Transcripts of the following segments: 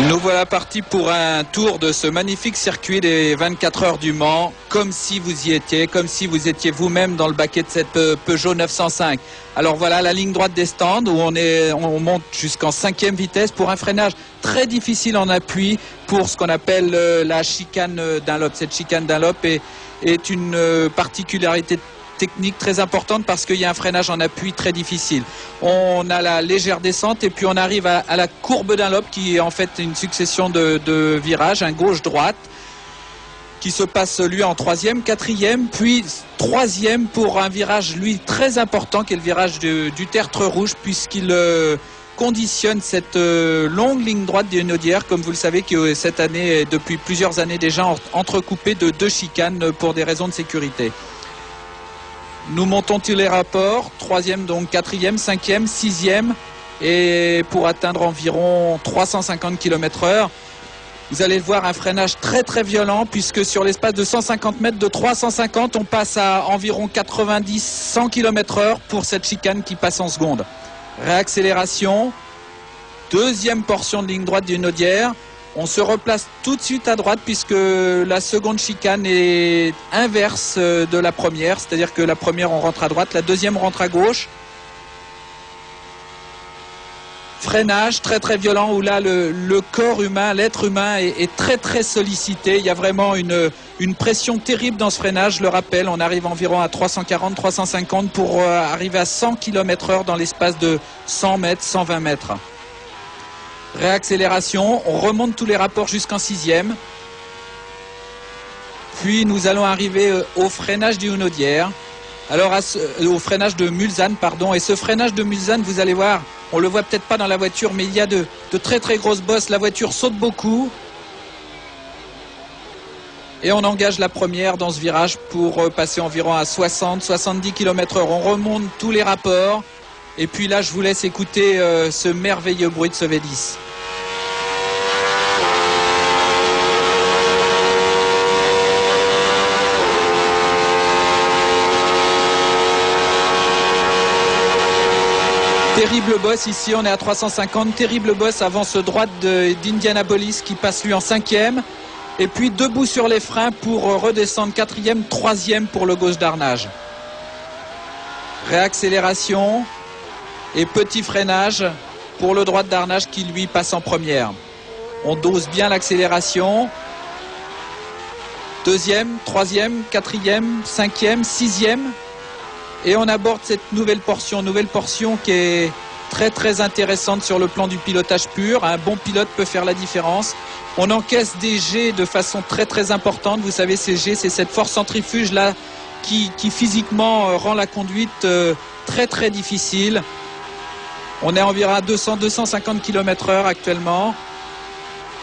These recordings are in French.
Nous voilà partis pour un tour de ce magnifique circuit des 24 heures du Mans, comme si vous y étiez, comme si vous étiez vous-même dans le baquet de cette Peugeot 905. Alors voilà la ligne droite des stands où on monte jusqu'en 5e vitesse pour un freinage très difficile en appui pour ce qu'on appelle la chicane Dunlop. Cette chicane Dunlop est une particularité technique très importante parce qu'il y a un freinage en appui très difficile. On a la légère descente et puis on arrive à la courbe Dunlop qui est en fait une succession de virages, un gauche-droite qui se passe lui en 3e, 4e, puis 3e pour un virage lui très important qui est le virage du tertre rouge puisqu'il conditionne cette longue ligne droite des Hunaudières, comme vous le savez, qui cette année, depuis plusieurs années déjà, entrecoupée de 2 chicanes pour des raisons de sécurité. Nous montons tous les rapports, 3e, donc 4e, 5e, 6e, et pour atteindre environ 350 km/h. Vous allez voir un freinage très très violent, puisque sur l'espace de 150 mètres, de 350, on passe à environ 90-100 km/h pour cette chicane qui passe en seconde. Réaccélération, deuxième portion de ligne droite d'une Hunaudière. On se replace tout de suite à droite puisque la seconde chicane est inverse de la première. C'est-à-dire que la première, on rentre à droite, la deuxième, on rentre à gauche. Freinage très très violent où là, le corps humain, l'être humain est très très sollicité. Il y a vraiment une pression terrible dans ce freinage. Je le rappelle, on arrive environ à 340-350 pour arriver à 100 km/h dans l'espace de 100 mètres, 120 mètres. Réaccélération, on remonte tous les rapports jusqu'en 6e. Puis nous allons arriver au freinage du Hunaudière. Alors au freinage de Mulsanne, pardon. Et ce freinage de Mulsanne, vous allez voir, on le voit peut-être pas dans la voiture, mais il y a de très très grosses bosses. La voiture saute beaucoup. Et on engage la première dans ce virage pour passer environ à 60-70 km/h. On remonte tous les rapports. Et puis là, je vous laisse écouter ce merveilleux bruit de ce V10. Terrible bosse ici, on est à 350. Terrible bosse avant ce droite d'Indianapolis qui passe lui en 5e. Et puis debout sur les freins pour redescendre 4e, 3e pour le gauche d'Arnage. Réaccélération. Et petit freinage pour le droit d'Arnage qui lui passe en première. On dose bien l'accélération. 2e, 3e, 4e, 5e, 6e. Et on aborde cette nouvelle portion qui est très très intéressante sur le plan du pilotage pur. Un bon pilote peut faire la différence. On encaisse des G de façon très très importante. Vous savez, ces G, c'est cette force centrifuge là qui physiquement rend la conduite très très difficile. On est environ à 200-250 km/h actuellement.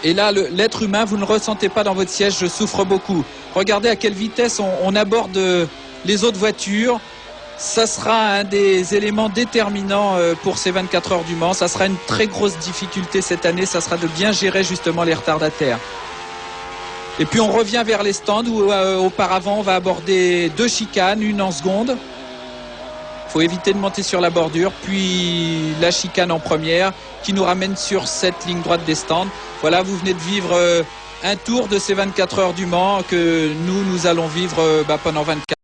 Et là, l'être humain, vous ne le ressentez pas dans votre siège, je souffre beaucoup. Regardez à quelle vitesse on aborde les autres voitures. Ça sera un des éléments déterminants pour ces 24 heures du Mans. Ça sera une très grosse difficulté cette année. Ça sera de bien gérer justement les retardataires. Et puis on revient vers les stands où auparavant on va aborder 2 chicanes, une en seconde. Il faut éviter de monter sur la bordure, puis la chicane en première qui nous ramène sur cette ligne droite des stands. Voilà, vous venez de vivre un tour de ces 24 heures du Mans que nous allons vivre pendant 24 heures.